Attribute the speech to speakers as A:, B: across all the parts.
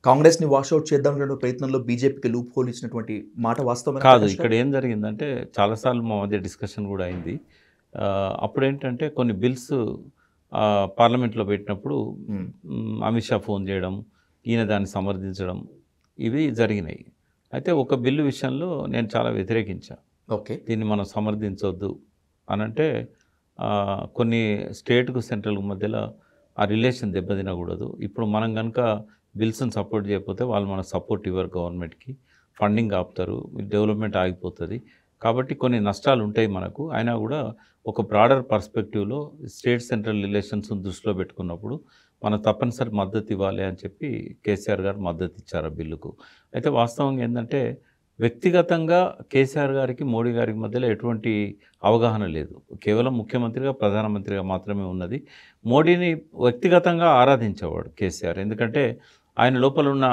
A: కాంగ్రెస్‌ని వాషౌట్ చేద్దామనే ప్రయత్నంలో బీజేపీకి లూప్ హోల్ ఇచ్చినటువంటి మాట వాస్తవమేనా
B: కాదు.
A: ప్రకాష్
B: ఇక్కడ
A: గారు?
B: ఏం జరిగిందంటే చాలా సార్లు మా మధ్య డిస్కషన్ గూడా అయింది. అప్పుడేంటంటే కొన్ని బిల్స్ పార్లమెంట్‌లో పెట్టినప్పుడు
A: హ్మ్.
B: అమిత్ షా ఫోన్ చేయడం, ఈయన దాన్ని సమర్థించడం ఇవి జరిగినాయి. అయితే ఒక బిల్లు విషయంలో నేను చాలా వ్యతిరేకించా.
A: ఓకే.
B: దీన్ని మనం సమర్థించొద్దు అనంటే కొన్ని స్టేట్‌కు సెంట్రల్‌కు మధ్యలో ఆ రిలేషన్ దెబ్బతినకూడదు. ఇప్పుడు మనం గనుక బిల్స్‌ని సపోర్ట్ చేయకపోతే వాళ్ళు మనకు సపోర్ట్ ఇవ్వరు గవర్నమెంట్‌కి. ఫండింగ్ ఆపుతారు. డెవలప్‌మెంట్ ఆగిపోతది. కాబట్టి కొన్ని నష్టాలు ఉంటాయి మనకు. అయినా కూడా ఒక బ్రాడర్ పర్స్పెక్టివ్‌లో స్టేట్ సెంట్రల్ రిలేషన్స్‌ని దృష్టిలో పెట్టుకున్నప్పుడు మనం తప్పనిసరి మద్దతు ఇవ్వాలి అని చెప్పి కేసీఆర్ గారు మద్దతు ఇచ్చారు ఆ బిల్లుకు. అయితే వాస్తవంగా ఏందంటే వ్యక్తిగతంగా కేసీఆర్ గారికి, మోడీ గారికి మధ్యలో ఎటువంటి అవగాహన లేదు. కేవలం ముఖ్యమంత్రిగా, ప్రధానమంత్రిగా మాత్రమే ఉన్నది. మోడీని వ్యక్తిగతంగా ఆరాధించేవాడు కేసీఆర్. ఎందుకంటే ఆయన లోపల ఉన్న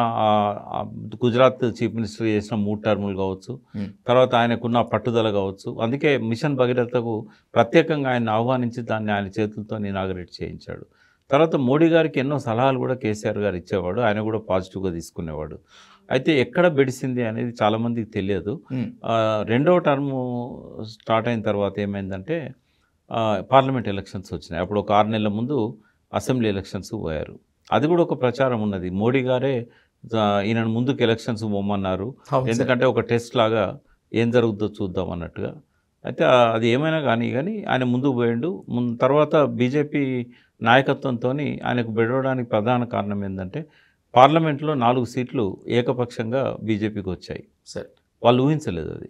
B: గుజరాత్ చీఫ్ మినిస్టర్ చేసిన 3 టర్ములు కావచ్చు,
A: హ్మ్.
B: తర్వాత ఆయనకున్న పట్టుదల కావచ్చు. అందుకే మిషన్ భగీరథకు ప్రత్యేకంగా ఆయన్ని ఆహ్వానించి దాన్ని ఆయన చేతులతో ఇనాగరేట్ చేయించాడు. తర్వాత మోడీ గారికి ఎన్నో సలహాలు కూడా కేసీఆర్ గారు ఇచ్చేవాడు. ఆయన కూడా పాజిటివ్‌గా తీసుకునేవాడు. అయితే ఎక్కడ బెడిసింది అనేది చాలామందికి తెలియదు.
A: హ్మ్.
B: రెండవ టర్ము స్టార్ట్ అయిన తర్వాత ఏమైందంటే పార్లమెంట్ ఎలక్షన్స్ వచ్చినాయి. అప్పుడు ఒక 6 నెలల ముందు అసెంబ్లీ ఎలక్షన్స్‌కి పోయారు. అది కూడా ఒక ప్రచారం ఉన్నది. మోడీ గారే ఈయనను ముందుకు ఎలక్షన్స్‌కి పొమ్మన్నారు.
A: అవును సార్.
B: ఎందుకంటే ఒక టెస్ట్ లాగా ఏం జరుగుద్దో చూద్దాం అన్నట్టుగా. అయితే అది ఏమైనా కానీ ఆయన ముందుకు పోయిండు. తర్వాత బీజేపీ నాయకత్వంతోని ఆయనకు బెడవడానికి ప్రధాన కారణం ఏందంటే పార్లమెంట్లో 4 సీట్లు ఏకపక్షంగా బీజేపీకి వచ్చాయి.
A: సరే.
B: వాళ్ళు ఊహించలేదు అది.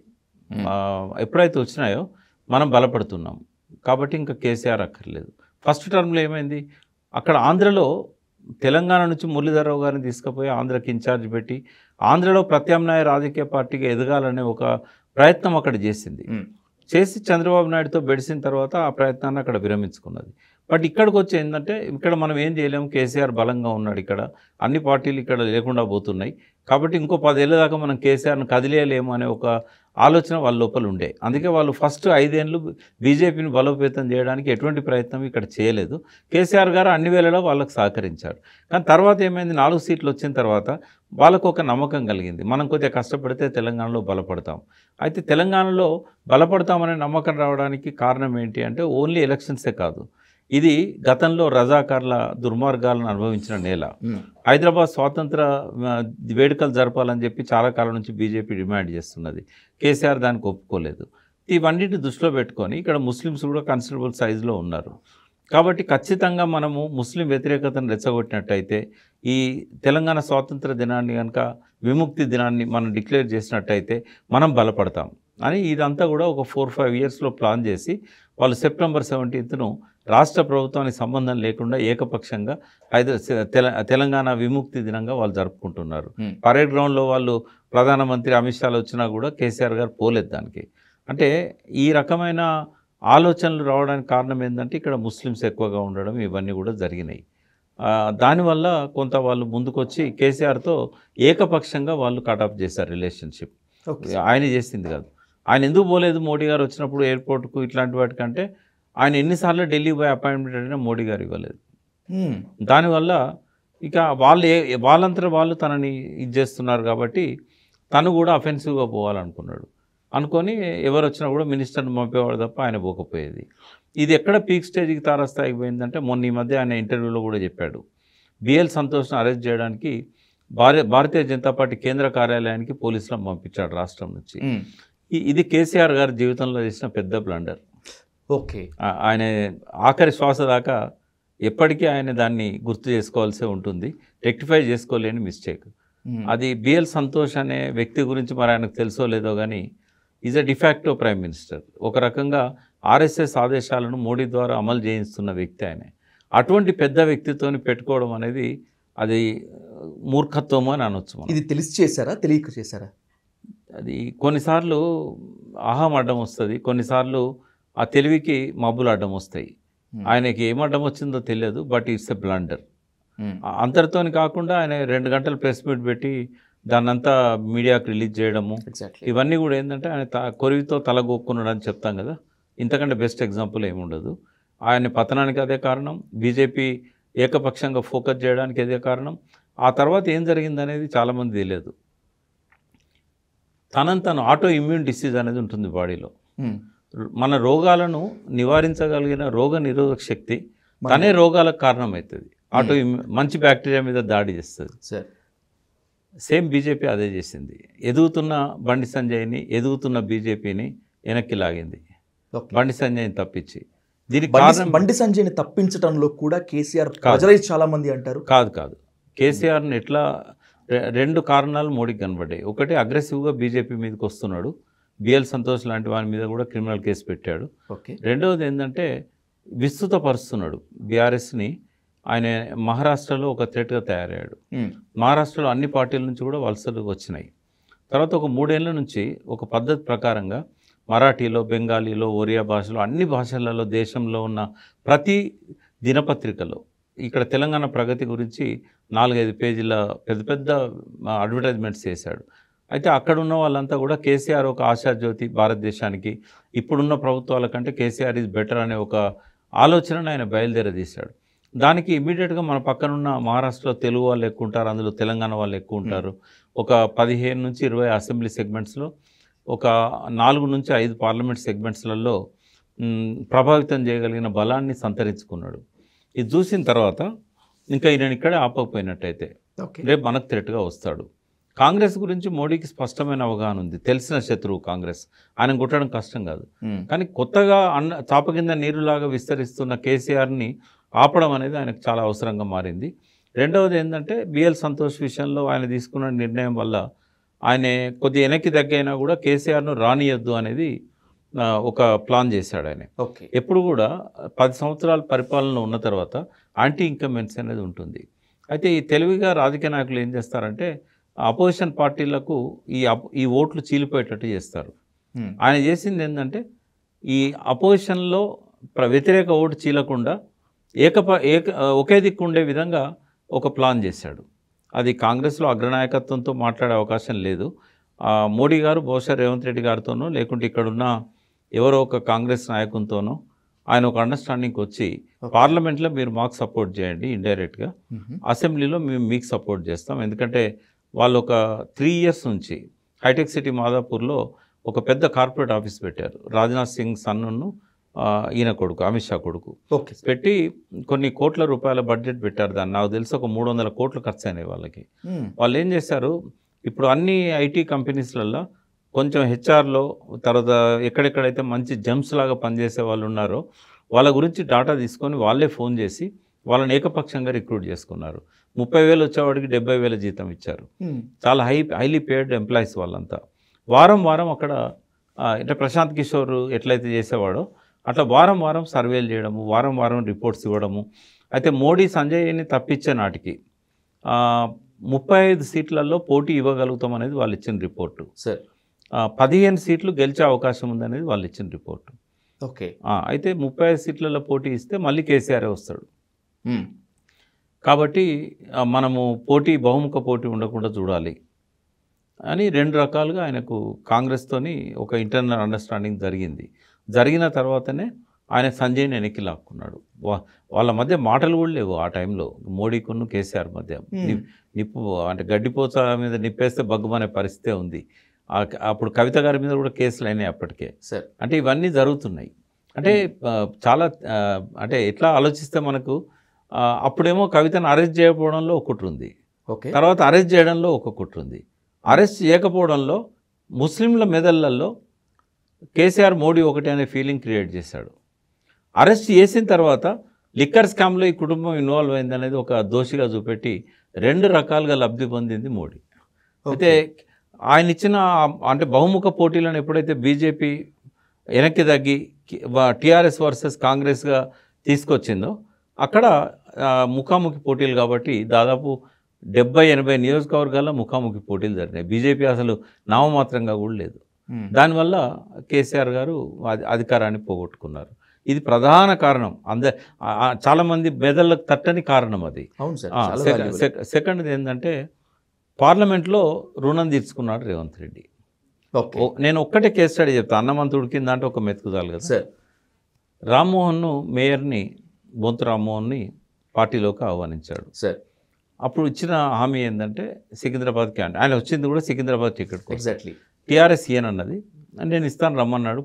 A: హ్మ్.
B: ఎప్పుడైతే వచ్చినాయో మనం బలపడుతున్నాం. కాబట్టి ఇంకా కేసీఆర్ అక్కర్లేదు. ఫస్ట్ టర్మ్‌లో ఏమైంది? అక్కడ ఆంధ్రలో తెలంగాణ నుంచి మురళీధరరావు గారిని తీసుకుపోయి ఆంధ్రాకి ఇన్ఛార్జ్ పెట్టి, ఆంధ్రలో ప్రత్యామ్నాయ రాజకీయ పార్టీగా ఎదగాలనే ఒక ప్రయత్నం అక్కడ చేసింది.
A: హ్మ్.
B: చేసి చంద్రబాబు నాయుడుతో బెడిసిన తర్వాత ఆ ప్రయత్నాన్ని అక్కడ విరమించుకున్నది. బట్ ఇక్కడికి వచ్చి ఏంటంటే ఇక్కడ మనం ఏం చేయలేము. కేసీఆర్ బలంగా ఉన్నాడు ఇక్కడ. అన్ని పార్టీలు ఇక్కడ లేకుండా పోతున్నాయి. కాబట్టి ఇంకో 10 ఏళ్ల దాకా మనం కేసీఆర్‌ని కదిలేయలేము అనే ఒక ఆలోచన వాళ్ళ లోపల ఉండే. అందుకే వాళ్ళు ఫస్ట్ 5 ఏళ్ళు బీజేపీని బలోపేతం చేయడానికి ఎటువంటి ప్రయత్నం ఇక్కడ చేయలేదు. కేసీఆర్ గారు అన్ని వేళలా వాళ్ళకు సహకరించారు. కానీ తర్వాత ఏమైంది 4 సీట్లు వచ్చిన తర్వాత వాళ్ళకు ఒక నమ్మకం కలిగింది. మనం కొద్దిగా కష్టపడితే తెలంగాణలో బలపడతాం. అయితే తెలంగాణలో బలపడతామనే నమ్మకం రావడానికి కారణం ఏంటి అంటే ఓన్లీ ఎలక్షన్సే కాదు. ఇది గతంలో రజాకార్ల దుర్మార్గాలను అనుభవించిన నేల.
A: హ్మ్.
B: హైదరాబాద్ స్వాతంత్ర వేడుకలు జరపాలని చెప్పి చాలా కాలం నుంచి బీజేపీ డిమాండ్ చేస్తున్నది. కేసీఆర్ దానికి ఒప్పుకోలేదు. ఇవన్నిటిని దృష్టిలో పెట్టుకొని ఇక్కడ ముస్లిమ్స్ కూడా కన్సిడరబుల్ సైజులో ఉన్నారు. కాబట్టి ఖచ్చితంగా మనము ముస్లిం వ్యతిరేకతను రెచ్చగొట్టినట్టయితే ఈ తెలంగాణ స్వాతంత్ర దినాన్ని కనుక విముక్తి దినాన్ని మనం డిక్లేర్ చేసినట్టయితే మనం బలపడతాం అని ఇదంతా కూడా ఒక 4-5 ఇయర్స్లో ప్లాన్ చేసి వాళ్ళు సెప్టెంబర్ 17ను రాష్ట్ర ప్రభుత్వానికి సంబంధం లేకుండా ఏకపక్షంగా తెలంగాణ విముక్తి దినంగా వాళ్ళు జరుపుకుంటున్నారు.
A: హ్మ్.
B: పరేడ్ గ్రౌండ్లో వాళ్ళు ప్రధానమంత్రి అమిత్ షాలు వచ్చినా కూడా కేసీఆర్ గారు పోలేదు దానికి. అంటే ఈ రకమైన ఆలోచనలు రావడానికి కారణం ఏంటంటే ఇక్కడ ముస్లిమ్స్ ఎక్కువగా ఉండడం ఇవన్నీ కూడా జరిగినాయి. దానివల్ల కొంత వాళ్ళు ముందుకొచ్చి కేసీఆర్తో ఏకపక్షంగా వాళ్ళు కటాఫ్ చేశారు రిలేషన్షిప్.
A: ఓకే.
B: ఆయన చేసింది కాదు. ఆయన ఎందుకు పోలేదు మోడీ గారు వచ్చినప్పుడు ఎయిర్పోర్ట్కు ఇట్లాంటి వాటికంటే ఆయన ఎన్నిసార్లు ఢిల్లీ పోయి అపాయింట్మెంట్ అయినా మోడీ గారు ఇవ్వలేదు.
A: హ్మ్.
B: దానివల్ల ఇక వాళ్ళంతా వాళ్ళు తనని ఇది చేస్తున్నారు కాబట్టి తను కూడా అఫెన్సివ్గా పోవాలనుకున్నాడు. అనుకొని ఎవరు వచ్చినా కూడా మినిస్టర్ని పంపేవాడు తప్ప ఆయన పోకపోయేది. ఇది ఎక్కడ పీక్ స్టేజ్కి తారస్థాయికి పోయిందంటే మొన్న ఈ మధ్య ఆయన ఇంటర్వ్యూలో కూడా చెప్పాడు. బిఎల్ సంతోష్ను అరెస్ట్ చేయడానికి భారతీయ జనతా పార్టీ కేంద్ర కార్యాలయానికి పోలీసులను పంపించాడు రాష్ట్రం నుంచి.
A: హ్మ్.
B: ఇది కేసీఆర్ గారి జీవితంలో చేసిన పెద్ద బ్లండర్.
A: ఓకే.
B: ఆయన ఆఖరి శ్వాస దాకా ఎప్పటికీ ఆయన దాన్ని గుర్తు చేసుకోవాల్సి ఉంటుంది. రెక్టిఫై చేసుకోలేని మిస్టేక్.
A: హ్మ్.
B: అది బిఎల్ సంతోష్ అనే వ్యక్తి గురించి మరి ఆయనకు తెలుసో లేదో కానీ is a de facto prime minister. ఒక రకంగా ఆర్ఎస్ఎస్ ఆదేశాలను మోడీ ద్వారా అమలు చేయిస్తున్న వ్యక్తి ఆయనే. అటువంటి పెద్ద వ్యక్తితోని పెట్టుకోవడం అనేది అది మూర్ఖత్వము అని అనొచ్చు మనం.
A: ఇది తెలిసి చేశారా? తెలియక చేశారా?
B: అది కొన్నిసార్లు అహం అడ్డం వస్తుంది. కొన్నిసార్లు ఆ తెలివికి మబ్బులు అడ్డం వస్తాయి. ఆయనకి ఏం అడ్డం వచ్చిందో తెలియదు. But it's a blunder. అంతటితోని కాకుండా ఆయన 2 గంటలు ప్రెస్ మీట్ పెట్టి దాన్నంతా మీడియాకు రిలీజ్ చేయడము
A: ఎగ్జాక్ట్లీ.
B: ఇవన్నీ కూడా ఏంటంటే ఆయన కొరివితో తలగొక్కున్నాడు అని చెప్తాం కదా. ఇంతకంటే బెస్ట్ ఎగ్జాంపుల్ ఏముండదు. ఆయన పతనానికి అదే కారణం. బీజేపీ ఏకపక్షంగా ఫోకస్ చేయడానికి అదే కారణం. ఆ తర్వాత ఏం జరిగిందనేది చాలామంది తెలియదు. తను ఆటో ఇమ్యూన్ డిసీజ్ అనేది ఉంటుంది బాడీలో. మన రోగాలను నివారించగలిగిన రోగ నిరోధక శక్తి తనే రోగాలకు కారణమవుతుంది. ఆటో మంచి బ్యాక్టీరియా మీద దాడి చేస్తుంది. సేమ్ బీజేపీ అదే చేసింది. ఎదుగుతున్న బండి సంజయ్ని, ఎదుగుతున్న బీజేపీని వెనక్కి లాగింది, బండి సంజయ్ని తప్పించి. దీనికి కారణం
A: బండి సంజయ్ని తప్పించడంలో కూడా కేసీఆర్ ప్రజలై చాలా మంది అంటారు.
B: కాదు కేసీఆర్ని ఎట్లా రెండు కారణాలు మోడీకి కనబడ్డాయి. ఒకటి, అగ్రెసివ్గా బీజేపీ మీదకి వస్తున్నాడు, బిఎల్ సంతోష్ లాంటి వాని మీద కూడా క్రిమినల్ కేసు పెట్టాడు. రెండవది ఏంటంటే విస్తృతపరుస్తున్నాడు బీఆర్ఎస్ని. ఆయన మహారాష్ట్రలో ఒక థ్రెట్గా తయారయ్యాడు. మహారాష్ట్రలో అన్ని పార్టీల నుంచి కూడా వలసలు వచ్చినాయి. తర్వాత ఒక 3 ఏళ్ల నుంచి ఒక పద్ధతి ప్రకారంగా మరాఠీలో, బెంగాలీలో, ఒరియా భాషలో, అన్ని భాషలలో దేశంలో ఉన్న ప్రతి దినపత్రికలో ఇక్కడ తెలంగాణ ప్రగతి గురించి 4-5 పేజీల పెద్ద పెద్ద అడ్వర్టైజ్మెంట్స్ చేశాడు. అయితే అక్కడ ఉన్న వాళ్ళంతా కూడా కేసీఆర్ ఒక ఆశాజ్యోతి భారతదేశానికి, ఇప్పుడున్న ప్రభుత్వాల కంటే కేసీఆర్ ఈజ్ బెటర్ అనే ఒక ఆలోచనను ఆయన బయలుదేరదీశాడు. దానికి ఇమీడియట్గా మన పక్కనున్న మహారాష్ట్రలో తెలుగు వాళ్ళు ఎక్కువ ఉంటారు, అందులో తెలంగాణ వాళ్ళు ఎక్కువ ఉంటారు. ఒక 15 నుంచి 20 అసెంబ్లీ సెగ్మెంట్స్లో, ఒక 4 నుంచి 5 పార్లమెంట్ సెగ్మెంట్స్లలో ప్రభావితం చేయగలిగిన బలాన్ని సంతరించుకున్నాడు. ఇది చూసిన తర్వాత ఇంకా ఈయన ఇక్కడే ఆపకపోయినట్టయితే రేపు మనకు థ్రెట్గా వస్తాడు. కాంగ్రెస్ గురించి మోడీకి స్పష్టమైన అవగాహన ఉంది. తెలిసిన శత్రువు కాంగ్రెస్, ఆయన కొట్టడం కష్టం కాదు. కానీ కొత్తగా చాప కింద నీరులాగా విస్తరిస్తున్న కేసీఆర్ని ఆపడం అనేది ఆయనకు చాలా అవసరంగా మారింది. రెండవది ఏంటంటే బిఎల్ సంతోష్ విషయంలో ఆయన తీసుకున్న నిర్ణయం వల్ల ఆయన కొద్ది వెనక్కి తగ్గైనా కూడా కేసీఆర్ను రానియద్దు అనేది ఒక ప్లాన్ చేశాడు ఆయన. ఎప్పుడు కూడా 10 సంవత్సరాల పరిపాలన ఉన్న తర్వాత యాంటీ ఇన్కంబెన్సీ అనేది ఉంటుంది. అయితే ఈ తెలివిగా రాజకీయ నాయకులు ఏం చేస్తారంటే అపోజిషన్ పార్టీలకు ఈ ఓట్లు చీలిపోయేటట్టు చేస్తారు. ఆయన చేసింది ఏంటంటే ఈ అపోజిషన్లో వ్యతిరేక ఓటు చీలకుండా ఒకే దిక్కు ఉండే విధంగా ఒక ప్లాన్ చేశాడు. అది కాంగ్రెస్లో అగ్రనాయకత్వంతో మాట్లాడే అవకాశం లేదు. మోడీ గారు బహుశా రేవంత్ రెడ్డి గారితోనో లేకుంటే ఇక్కడున్న ఎవరో ఒక కాంగ్రెస్ నాయకునితోనో ఆయన ఒక అండర్స్టాండింగ్కి వచ్చి పార్లమెంట్లో మీరు మాకు సపోర్ట్ చేయండి ఇండైరెక్ట్గా, అసెంబ్లీలో మేము మీకు సపోర్ట్ చేస్తాం. ఎందుకంటే వాళ్ళు ఒక 3 ఇయర్స్ నుంచి హైటెక్ సిటీ మాదాపూర్లో ఒక పెద్ద కార్పొరేట్ ఆఫీస్ పెట్టారు. రాజ్నాథ్ సింగ్ సన్నును ఈయన కొడుకు, అమిత్ షా కొడుకు పెట్టి కొన్ని కోట్ల రూపాయల బడ్జెట్ పెట్టారు. దాన్ని నాకు తెలిసి ఒక 300 కోట్లు ఖర్చు అయినాయి వాళ్ళకి. వాళ్ళు ఏం చేశారు, ఇప్పుడు అన్ని ఐటీ కంపెనీస్లలో కొంచెం హెచ్ఆర్లో, తర్వాత ఎక్కడెక్కడైతే మంచి జెమ్స్ లాగా పనిచేసే వాళ్ళు ఉన్నారో వాళ్ళ గురించి డాటా తీసుకొని వాళ్ళే ఫోన్ చేసి వాళ్ళని ఏకపక్షంగా రిక్రూట్ చేసుకున్నారు. 30,000 వచ్చేవాడికి 70,000 జీతం ఇచ్చారు. చాలా హైలీ పేడ్ ఎంప్లాయీస్ వాళ్ళంతా. వారం వారం అక్కడ అంటే ప్రశాంత్ కిషోర్ ఎట్లయితే చేసేవాడో అట్లా వారం వారం సర్వేలు చేయడము, వారం వారం రిపోర్ట్స్ ఇవ్వడము. అయితే మోడీ సంజయ్ని తప్పించే నాటికి 35 సీట్లలో పోటీ ఇవ్వగలుగుతాం అనేది వాళ్ళు ఇచ్చిన రిపోర్టు. 15 సీట్లు గెలిచే అవకాశం ఉందనేది వాళ్ళు ఇచ్చిన రిపోర్టు. అయితే 35 సీట్లలో పోటీ ఇస్తే మళ్ళీ కేసీఆర్ వస్తాడు. కాబట్టి మనము బహుముఖ పోటీ ఉండకుండా చూడాలి అని 2 రకాలుగా ఆయనకు కాంగ్రెస్తోని ఒక ఇంటర్నల్ అండర్స్టాండింగ్ జరిగిన తర్వాతనే ఆయన సంజయ్ని వెనక్కి లాక్కున్నాడు. వాళ్ళ మధ్య మాటలు కూడా లేవు ఆ టైంలో, మోడీకును కేసీఆర్ మధ్య. నిప్పు అంటే గడ్డిపోచ మీద నిప్పేస్తే బగ్గుమనే పరిస్థితే ఉంది. అప్పుడు కవిత గారి మీద కూడా కేసులు అయినాయి అప్పటికే. అంటే ఇవన్నీ జరుగుతున్నాయి. అంటే చాలా అంటే ఎట్లా ఆలోచిస్తే మనకు అప్పుడేమో కవితను అరెస్ట్ చేయకపోవడంలో ఒక కుట్ర ఉంది, తర్వాత అరెస్ట్ చేయడంలో ఒక కుట్ర ఉంది. అరెస్ట్ చేయకపోవడంలో ముస్లింల మెదళ్లలో కేసీఆర్ మోడీ ఒకటి అనే ఫీలింగ్ క్రియేట్ చేశాడు. అరెస్ట్ చేసిన తర్వాత లిక్కర్ స్కామ్లో ఈ కుటుంబం ఇన్వాల్వ్ అయిందనేది ఒక దోషిగా చూపెట్టి 2 రకాలుగా లబ్ధి పొందింది మోడీ. అయితే ఆయన ఇచ్చిన అంటే బహుముఖ పోటీలను ఎప్పుడైతే బీజేపీ వెనక్కి తగ్గి టీఆర్ఎస్ వర్సెస్ కాంగ్రెస్గా తీసుకొచ్చిందో అక్కడ ముఖాముఖి పోటీలు కాబట్టి దాదాపు 70-80 నియోజకవర్గాల్లో ముఖాముఖి పోటీలు జరిగినాయి. బీజేపీ అసలు నామమాత్రంగా కూడా లేదు. దానివల్ల కేసీఆర్ గారు అధికారాన్ని పోగొట్టుకున్నారు. ఇది ప్రధాన కారణం. చాలామంది మెదళ్ళకు తట్టని కారణం అది. సెకండ్ది ఏంటంటే పార్లమెంట్లో రుణం తీర్చుకున్నాడు రేవంత్ రెడ్డి. నేను ఒక్కటే కేస్ స్టడీ చెప్తాను, అన్నమంతుడు కింద అంటే ఒక మెతుకుదాలు కదా. రామ్మోహన్ను మేయర్ని, బొంతు రామ్మోహన్ని పార్టీలోకి ఆహ్వానించాడు. అప్పుడు ఇచ్చిన హామీ ఏంటంటే సికింద్రాబాద్ క్యాండిడేట్, ఆయన వచ్చింది కూడా సికింద్రాబాద్ టికెట్ కోసం.
A: ఎగ్జాక్ట్లీ.
B: టీఆర్ఎస్ ఇయ్యనన్నది, నేను ఇస్తాను రమ్మన్నాడు,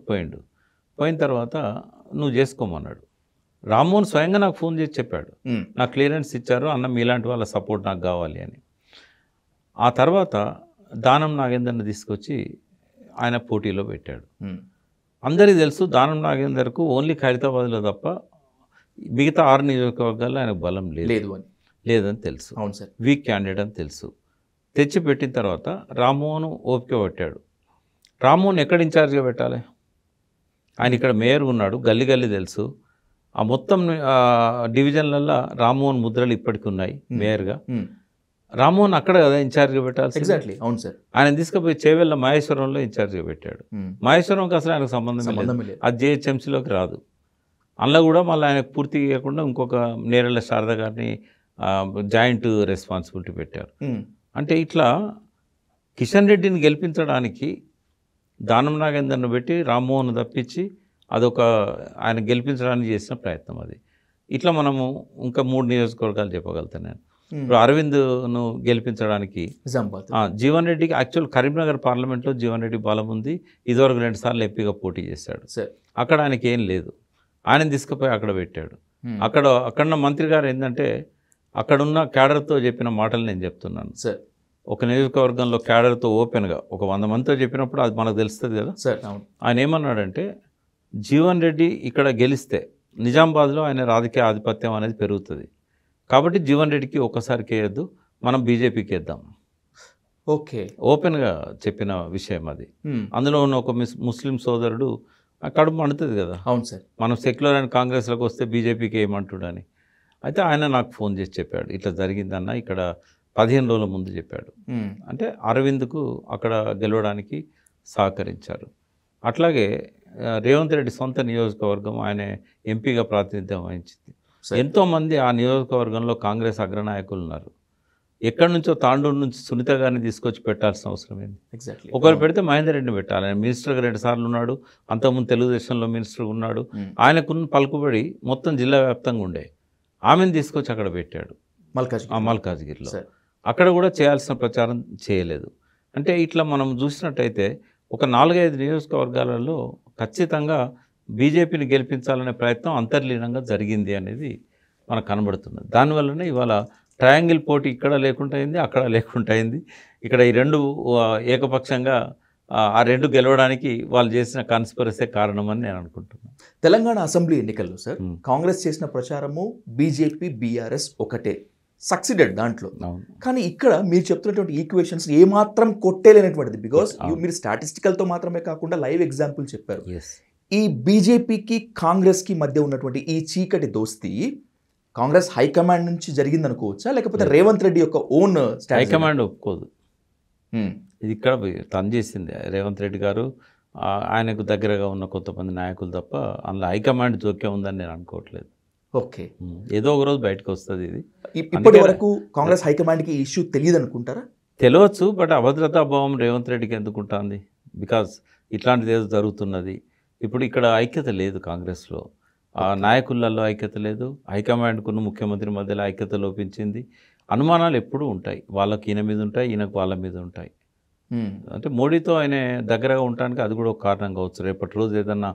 B: పోయిన తర్వాత నువ్వు చేసుకోమన్నాడు. రామ్మోహన్ స్వయంగా నాకు ఫోన్ చేసి చెప్పాడు, నాకు క్లియరెన్స్ ఇచ్చారు అన్న, మీలాంటి వాళ్ళ సపోర్ట్ నాకు కావాలి అని. ఆ తర్వాత దానం నాగేందర్ని తీసుకొచ్చి ఆయన పోటీలో పెట్టాడు. అందరికీ తెలుసు దానం నాగేందర్కు ఓన్లీ ఖైరతాబాద్లో తప్ప మిగతా 6 నియోజకవర్గాల్లో ఆయనకు బలం లేదని తెలుసు.
A: అవును సార్.
B: వీక్ క్యాండిడేట్ అని తెలుసు. తెచ్చి పెట్టిన తర్వాత రామ్మోహన్ ఓపిక పట్టాడు. రామ్మోహన్ ఎక్కడ ఇన్ఛార్జ్గా పెట్టాలి? ఆయన ఇక్కడ మేయర్ ఉన్నాడు, గల్లీ తెలుసు. ఆ మొత్తం డివిజన్లలో రామ్మోహన్ ముద్రలు ఇప్పటికి ఉన్నాయి మేయర్గా. రామ్మోహన్ అక్కడ కదా ఇన్ఛార్జ్గా పెట్టాలి.
A: ఎగ్జాక్ట్లీ. అవును సార్.
B: ఆయన తీసుకుపోయి చేవెళ్ళ మహేశ్వరంలో ఇన్ఛార్జ్గా పెట్టాడు. మహేశ్వరంకి అసలు ఆయనకు సంబంధం లేదు, అది జిహెచ్ఎంసీలోకి రాదు. అందులో కూడా మళ్ళీ ఆయనకు పూర్తి ఇవ్వకుండా ఇంకొక నేరెళ్ళ శారద గారిని జాయింట్ రెస్పాన్సిబిలిటీ పెట్టారు. అంటే ఇట్లా కిషన్ రెడ్డిని గెలిపించడానికి దానం నాగేందర్ను పెట్టి రామ్మోహన్ తప్పించి అదొక ఆయన గెలిపించడానికి చేసిన ప్రయత్నం అది. ఇట్లా మనము ఇంకా 3 నియోజకవర్గాలు చెప్పగలుగుతాను నేను. ఇప్పుడు అరవింద్ను గెలిపించడానికి జీవన్ రెడ్డికి యాక్చువల్ కరీంనగర్ పార్లమెంట్లో జీవన్ రెడ్డి బలం ఉంది. ఇదివరకు 2 సార్లు ఎంపీగా పోటీ చేశాడు. అక్కడ ఆయనకి ఏం లేదు, ఆయన తీసుకుపోయి అక్కడ పెట్టాడు. అక్కడ మంత్రి గారు ఏంటంటే అక్కడున్న క్యాడర్తో చెప్పిన మాటలు నేను చెప్తున్నాను. ఒక నియోజకవర్గంలో క్యాడర్తో ఓపెన్గా ఒక 100 మందితో చెప్పినప్పుడు అది మనకు తెలుస్తుంది కదా. ఆయన ఏమన్నాడంటే, జీవన్ రెడ్డి ఇక్కడ గెలిస్తే నిజామాబాద్లో ఆయన రాజకీయ ఆధిపత్యం అనేది పెరుగుతుంది, కాబట్టి జీవన్ రెడ్డికి ఒక్కసారికి వేయద్దు, మనం బీజేపీకి వేద్దాం.
A: ఓకే.
B: ఓపెన్గా చెప్పిన విషయం అది. అందులో ఉన్న ఒక ముస్లిం సోదరుడు కడుపు మండుతుంది కదా.
A: అవును సార్. మనం
B: సెక్యులర్ అండ్ కాంగ్రెస్లోకి వస్తే బీజేపీకి ఏమంటుడని. అయితే ఆయన నాకు ఫోన్ చేసి చెప్పాడు, ఇట్లా జరిగిందన్న, ఇక్కడ 15 రోజుల ముందు చెప్పాడు. అంటే అరవింద్కు అక్కడ గెలవడానికి సహకరించారు. అట్లాగే రేవంత్ రెడ్డి సొంత నియోజకవర్గం, ఆయన ఎంపీగా ప్రాతినిధ్యం వహించింది. ఎంతోమంది ఆ నియోజకవర్గంలో కాంగ్రెస్ అగ్రనాయకులు ఉన్నారు. ఎక్కడి నుంచో తాండూరు నుంచి సునీత గారిని తీసుకొచ్చి పెట్టాల్సిన అవసరం ఏంది? ఒకరు పెడితే మహేందర్ రెడ్డిని పెట్టాలి. ఆయన మినిస్టర్గా 2 సార్లు ఉన్నాడు, అంతకుముందు తెలుగుదేశంలో మినిస్టర్ ఉన్నాడు. ఆయనకున్న పలుకుబడి మొత్తం జిల్లా వ్యాప్తంగా ఉండే. ఆమెను తీసుకొచ్చి అక్కడ పెట్టాడు మల్కాజ్గిరిలో. అక్కడ కూడా చేయాల్సిన ప్రచారం చేయలేదు. అంటే ఇట్లా మనం చూసినట్టయితే ఒక 4-5 నియోజకవర్గాలలో ఖచ్చితంగా బీజేపీని గెలిపించాలనే ప్రయత్నం అంతర్లీనంగా జరిగింది అనేది మనకు కనబడుతున్నది. దానివల్లనే ఇవాళ ట్రయాంగిల్ పోటీ ఇక్కడ లేకుండా అయింది, అక్కడ లేకుండా అయింది. ఇక్కడ ఈ 2 ఏకపక్షంగా ఆ 2 గెలవడానికి వాళ్ళు చేసిన కాన్స్పిరసీ కారణమని నేను అనుకుంటున్నాను.
A: తెలంగాణ అసెంబ్లీ ఎన్నికల్లో సార్ కాంగ్రెస్ చేసిన ప్రచారము బీజేపీ బీఆర్ఎస్ ఒకటే, సక్సీడెడ్ దాంట్లో. కానీ ఇక్కడ మీరు చెప్తున్నటువంటి ఈక్వేషన్స్ ఏమాత్రం కొట్టేలేనటువంటిది. బికాస్ మీరు స్టాటిస్టికల్తో మాత్రమే కాకుండా లైవ్ ఎగ్జాంపుల్ చెప్పారు. ఈ బీజేపీకి కాంగ్రెస్కి మధ్య ఉన్నటువంటి ఈ చీకటి దోస్తీ కాంగ్రెస్ హైకమాండ్ నుంచి జరిగింది అనుకోవచ్చా, లేకపోతే రేవంత్ రెడ్డి యొక్క ఓన్
B: హైకమాండ్ ఒప్పుకోదు. ఇది ఇక్కడ తను చేసింది రేవంత్ రెడ్డి గారు, ఆయనకు దగ్గరగా ఉన్న కొంతమంది నాయకులు తప్ప అందులో హైకమాండ్ జోక్యం ఉందని నేను అనుకోవట్లేదు.
A: ఓకే.
B: ఏదో ఒక రోజు బయటకు వస్తుంది. ఇది
A: ఇప్పటి వరకు కాంగ్రెస్ హైకమాండ్కి ఈ ఇష్యూ తెలియదు అనుకుంటారా?
B: తెలియచ్చు, బట్ అభద్రతాభావం రేవంత్ రెడ్డికి ఎందుకు ఉంటుంది? బికాజ్ ఇట్లాంటిది ఏదో జరుగుతున్నది. ఇప్పుడు ఇక్కడ ఐక్యత లేదు కాంగ్రెస్లో, నాయకులలో ఐక్యత లేదు, హైకమాండ్కున్న ముఖ్యమంత్రి మధ్యలో ఐక్యత లోపించింది. అనుమానాలు ఎప్పుడూ ఉంటాయి, వాళ్ళకి ఈయన మీద ఉంటాయి, ఈయనకు వాళ్ళ మీద ఉంటాయి. అంటే మోడీతో ఆయన దగ్గరగా ఉండడానికి అది కూడా ఒక కారణం కావచ్చు. రేపటి రోజు ఏదన్నా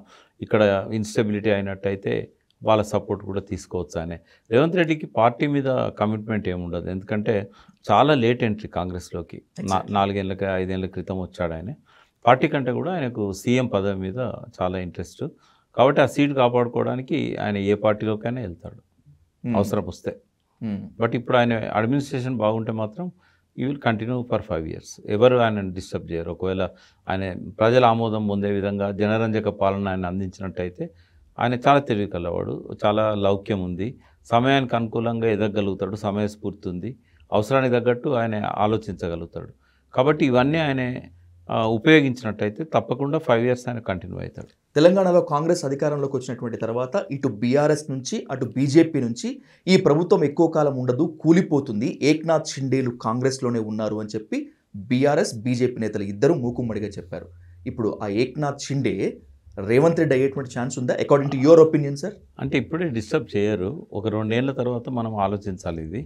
B: ఇక్కడ ఇన్స్టెబిలిటీ అయినట్టయితే వాళ్ళ సపోర్ట్ కూడా తీసుకోవచ్చు. ఆయన రేవంత్ రెడ్డికి పార్టీ మీద కమిట్మెంట్ ఏముండదు, ఎందుకంటే చాలా లేట్ ఎంట్రీ కాంగ్రెస్లోకి. 4 ఏళ్ళకి 5 ఏళ్ళ క్రితం వచ్చాడు ఆయన. పార్టీ కంటే కూడా ఆయనకు సీఎం పదవి మీద చాలా ఇంట్రెస్ట్, కాబట్టి ఆ సీట్ కాపాడుకోవడానికి ఆయన ఏ పార్టీలోకైనా వెళ్తాడు అవసరం వస్తే. బట్ ఇప్పుడు ఆయన అడ్మినిస్ట్రేషన్ బాగుంటే మాత్రం you will continue for 5 years. ఎవరు ఆయన డిస్టర్బ్ చేయరు. ఒకవేళ ఆయన ప్రజల ఆమోదం పొందే విధంగా జనరంజక పాలన ఆయన అందించినట్టయితే ఆయన చాలా తెలివి కలవాడు, చాలా లౌక్యం ఉంది, సమయానికి అనుకూలంగా ఎదగలుగుతాడు, సమయస్ఫూర్తి ఉంది, అవసరానికి తగ్గట్టు ఆయన ఆలోచించగలుగుతాడు. కాబట్టి ఇవన్నీ ఆయన ఉపయోగించినట్టయితే తప్పకుండా 5 years ఆయన కంటిన్యూ అవుతాడు.
A: తెలంగాణలో కాంగ్రెస్ అధికారంలోకి వచ్చినటువంటి తర్వాత ఇటు బీఆర్ఎస్ నుంచి అటు బీజేపీ నుంచి ఈ ప్రభుత్వం ఎక్కువ కాలం ఉండదు, కూలిపోతుంది, ఏక్నాథ్ షిండేలు కాంగ్రెస్లోనే ఉన్నారు అని చెప్పి బీఆర్ఎస్ బీజేపీ నేతలు ఇద్దరు మూకుమ్మడిగా చెప్పారు. ఇప్పుడు ఆ ఏక్నాథ్ షిండే రేవంత్ రెడ్డి అయ్యేటువంటి ఛాన్స్ ఉందా according to your opinion sir?
B: అంటే ఇప్పుడే డిస్టర్బ్ చేయరు, ఒక 2 ఏళ్ల తర్వాత మనం ఆలోచించాలి. ఇది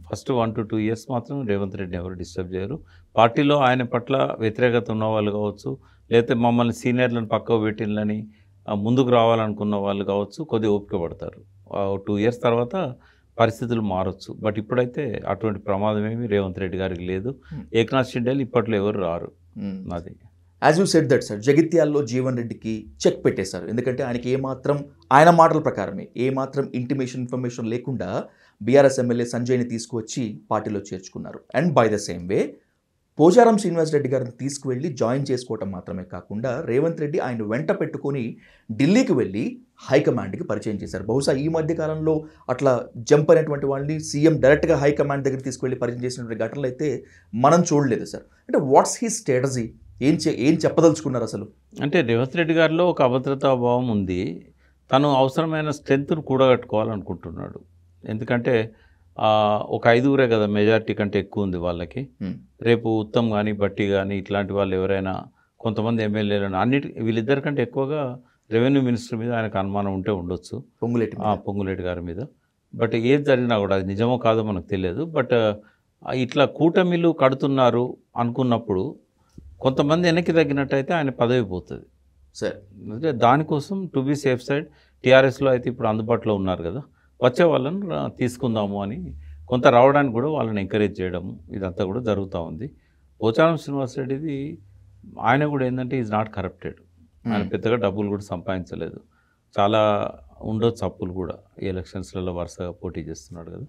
B: ఫస్ట్ 1 to 2 years మాత్రం రేవంత్ రెడ్డి ఎవరు డిస్టర్బ్ చేయరు. పార్టీలో ఆయన పట్ల వ్యతిరేకత ఉన్న వాళ్ళు కావచ్చు, లేకపోతే మమ్మల్ని సీనియర్లను పక్కకు పెట్టిందని ముందుకు రావాలనుకున్న వాళ్ళు కావచ్చు, కొద్దిగా ఓపిక పడతారు. 2 years తర్వాత పరిస్థితులు మారచ్చు. బట్ ఇప్పుడైతే అటువంటి ప్రమాదం ఏమి రేవంత్ రెడ్డి గారికి లేదు. ఏక్నాథ్ షిండేలు ఇప్పట్లో ఎవరు రారు. అది
A: as you said that sir, జగిత్యాల్లో జీవన్ రెడ్డికి చెక్ పెట్టేశారు. ఎందుకంటే ఆయనకి ఏమాత్రం, ఆయన మాటల ప్రకారమే ఏమాత్రం ఇన్ఫర్మేషన్ లేకుండా బీఆర్ఎస్ ఎమ్మెల్యే సంజయ్ని తీసుకువచ్చి పార్టీలో చేర్చుకున్నారు. And by the same way Pocharam Srinivas Reddy గారిని తీసుకువెళ్ళి జాయిన్ చేసుకోవటం మాత్రమే కాకుండా రేవంత్ రెడ్డి ఆయన వెంట పెట్టుకొని ఢిల్లీకి వెళ్ళి హైకమాండ్కి పరిచయం చేశారు. బహుశా ఈ మధ్య కాలంలో అట్లా జంప్ అయినటువంటి వాళ్ళని సీఎం డైరెక్ట్గా హైకమాండ్ దగ్గర తీసుకువెళ్ళి పరిచయం చేసినటువంటి ఘటనలు అయితే మనం చూడలేదు సార్. అంటే వాట్స్ హీ స్ట్రాటజీ, ఏం చెప్పదలుచుకున్నారు అసలు?
B: అంటే రేవంత్ రెడ్డి గారిలో ఒక అభద్రతా భావం ఉంది. తను అవసరమైన స్ట్రెంత్ను కూడగట్టుకోవాలనుకుంటున్నాడు. ఎందుకంటే ఒక 5గురే కదా, మెజారిటీ కంటే ఎక్కువ ఉంది వాళ్ళకి. రేపు ఉత్తమ్ కానీ బట్టి కానీ ఇట్లాంటి వాళ్ళు ఎవరైనా కొంతమంది ఎమ్మెల్యేలను వీళ్ళిద్దరికంటే ఎక్కువగా రెవెన్యూ మినిస్టర్ మీద ఆయనకు అనుమానం ఉంటే ఉండొచ్చు, పొంగులేటి గారి మీద. బట్ ఏది జరిగినా కూడా అది నిజమో కాదో మనకు తెలియదు. బట్ ఇట్లా కూటమిలు కడుతున్నారు అనుకున్నప్పుడు కొంతమంది వెనక్కి తగ్గినట్టయితే ఆయన పదవి పోతుంది
A: సార్.
B: అంటే దానికోసం టు బీ సేఫ్ సైడ్ టీఆర్ఎస్లో అయితే ఇప్పుడు అందుబాటులో ఉన్నారు కదా, వచ్చే వాళ్ళని తీసుకుందాము అని కొంత రావడానికి కూడా వాళ్ళని ఎంకరేజ్ చేయడము ఇదంతా కూడా జరుగుతూ ఉంది. పోచారం శ్రీనివాసరెడ్డిది ఆయన కూడా ఏంటంటే ఈజ్ నాట్ కరప్టెడ్. ఆయన పెద్దగా డబ్బులు కూడా సంపాదించలేదు. చాలా ఉండొచ్చు అప్పులు కూడా, ఈ ఎలక్షన్స్లలో వరుసగా పోటీ చేస్తున్నాడు కదా.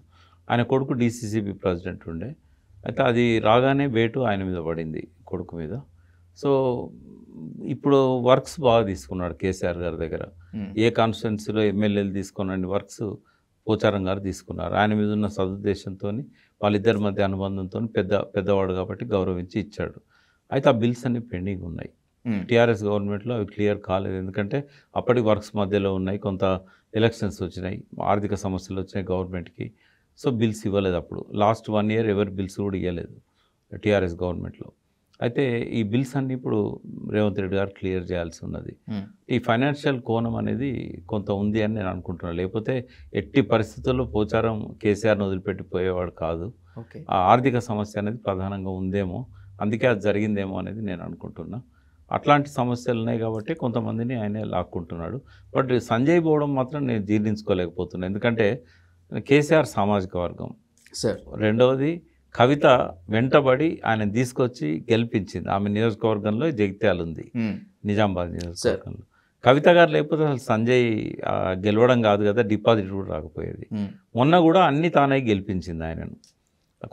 B: ఆయన కొడుకు డీసీసీబీ ప్రెసిడెంట్ ఉండే, అయితే అది రాగానే వేటు ఆయన మీద పడింది, కొడుకు మీద. సో ఇప్పుడు వర్క్స్ బాగా తీసుకున్నాడు కేసీఆర్ గారి దగ్గర. ఏ కాన్స్టిట్యున్సీలో ఎమ్మెల్యేలు తీసుకున్న వర్క్స్ పోచారం గారు తీసుకున్నారు. ఆయన మీద ఉన్న సదుద్దేశంతో, వాళ్ళిద్దరి మధ్య అనుబంధంతో పెద్దవాడు కాబట్టి గౌరవించి ఇచ్చాడు. అయితే ఆ బిల్స్ అన్ని పెండింగ్ ఉన్నాయి. టీఆర్ఎస్ గవర్నమెంట్లో అవి క్లియర్ కాలేదు. ఎందుకంటే అప్పటికి వర్క్స్ మధ్యలో ఉన్నాయి, కొంత ఎలక్షన్స్ వచ్చినాయి, ఆర్థిక సమస్యలు వచ్చినాయి గవర్నమెంట్కి. సో బిల్స్ ఇవ్వలేదు. అప్పుడు లాస్ట్ 1 year ఎవరి బిల్స్ కూడా ఇవ్వలేదు టీఆర్ఎస్ గవర్నమెంట్లో. అయితే ఈ బిల్స్ అన్నీ ఇప్పుడు రేవంత్ రెడ్డి గారు క్లియర్ చేయాల్సి ఉన్నది. ఈ ఫైనాన్షియల్ కోణం అనేది కొంత ఉంది అని నేను అనుకుంటున్నాను. లేకపోతే ఎట్టి పరిస్థితుల్లో పోచారం కేసీఆర్ను వదిలిపెట్టిపోయేవాడు కాదు. ఆ ఆర్థిక సమస్య అనేది ప్రధానంగా ఉందేమో, అందుకే అది జరిగిందేమో అనేది నేను అనుకుంటున్నా. అట్లాంటి సమస్యలు ఉన్నాయి కాబట్టి కొంతమందిని ఆయన లాక్కుంటున్నాడు. బట్ సంజయ్ పోవడం మాత్రం నేను జీర్ణించుకోలేకపోతున్నాను. ఎందుకంటే కేసీఆర్ సామాజిక వర్గం
A: సార్,
B: రెండవది కవిత వెంటబడి ఆయన తీసుకొచ్చి గెలిపించింది. ఆమె నియోజకవర్గంలో జగిత్యాల ఉంది, నిజామాబాద్ నియోజకవర్గంలో. కవిత గారు లేకపోతే అసలు సంజయ్ గెలవడం కాదు కదా, డిపాజిట్ కూడా రాకపోయేది. మొన్న కూడా అన్ని తానే గెలిపించింది ఆయనను.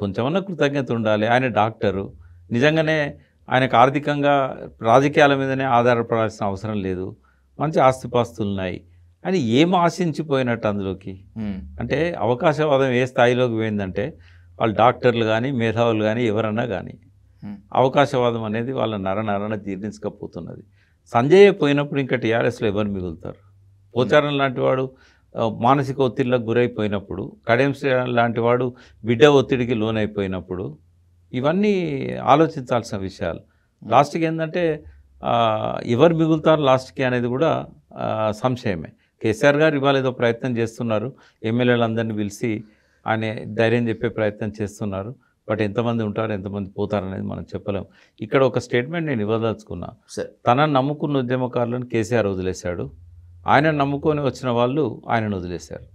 B: కొంచెమన్నా కృతజ్ఞత ఉండాలి. ఆయన డాక్టరు, నిజంగానే ఆయనకు ఆర్థికంగా రాజకీయాల మీదనే ఆధారపడాల్సిన అవసరం లేదు, మంచి ఆస్తిపాస్తులు ఉన్నాయి అని ఏం ఆశించిపోయినట్టు అందులోకి. అంటే అవకాశవాదం ఏ స్థాయిలోకి పోయిందంటే వాళ్ళు డాక్టర్లు కానీ మేధావులు కానీ ఎవరన్నా కానీ అవకాశవాదం అనేది వాళ్ళ నరన జీర్ణించకపోతున్నది. సంజయ్ పోయినప్పుడు ఇంకా టీఆర్ఎస్లో ఎవరు మిగులుతారు? పోచారం లాంటి వాడు మానసిక ఒత్తిడిలకు గురైపోయినప్పుడు, కడియం శ్రీరామ్ లాంటి వాడు బిడ్డ ఒత్తిడికి లోనైపోయినప్పుడు, ఇవన్నీ ఆలోచించాల్సిన విషయాలు. లాస్ట్కి ఏంటంటే ఎవరు మిగులుతారు లాస్ట్కి అనేది కూడా సంశయమే. కేసీఆర్ గారు ఇవాళ ఏదో ప్రయత్నం చేస్తున్నారు, ఎమ్మెల్యేలందరినీ పిలిచి ఆయన ధైర్యం చెప్పే ప్రయత్నం చేస్తున్నారు. బట్ ఎంతమంది ఉంటారు, ఎంతమంది పోతారు అనేది మనం చెప్పలేము. ఇక్కడ ఒక స్టేట్మెంట్ నేను ఇవ్వదలుచుకున్నా. తనను నమ్ముకున్న ఉద్యమకారులను కేసీఆర్ వదిలేశాడు, ఆయన నమ్ముకొని వచ్చిన వాళ్ళు ఆయనను వదిలేశారు.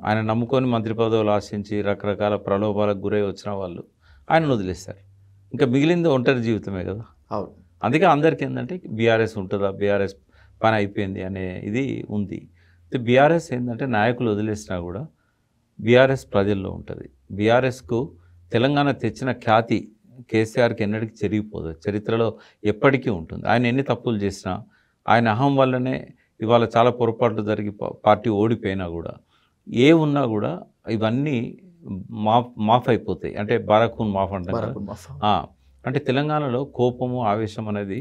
B: ఆయన నమ్ముకొని మంత్రి పదవులు ఆశించి రకరకాల ప్రలోభాలకు గురై వచ్చిన వాళ్ళు ఆయనను వదిలేశారు. ఇంకా మిగిలింది ఒంటరి జీవితమే కదా. అందుకే అందరికీ ఏంటంటే బీఆర్ఎస్ ఉంటుందా, బీఆర్ఎస్ పని అయిపోయింది అనే ఇది ఉంది. బీఆర్ఎస్ ఏంటంటే నాయకులు వదిలేసినా కూడా బీఆర్ఎస్ ప్రజల్లో ఉంటుంది. బీఆర్ఎస్కు తెలంగాణ తెచ్చిన ఖ్యాతి కేసీఆర్కి ఎన్నటికీ చెరిగిపోదు, చరిత్రలో ఎప్పటికీ ఉంటుంది. ఆయన ఎన్ని తప్పులు చేసినా, ఆయన అహం వల్లనే ఇవాళ చాలా పొరపాట్లు జరిగి పార్టీ ఓడిపోయినా కూడా, ఏ ఉన్నా కూడా ఇవన్నీ మాఫ్ అయిపోతాయి. అంటే బారాఖూన్ మాఫ్ అంటారు. అంటే తెలంగాణలో కోపము ఆవేశం అనేది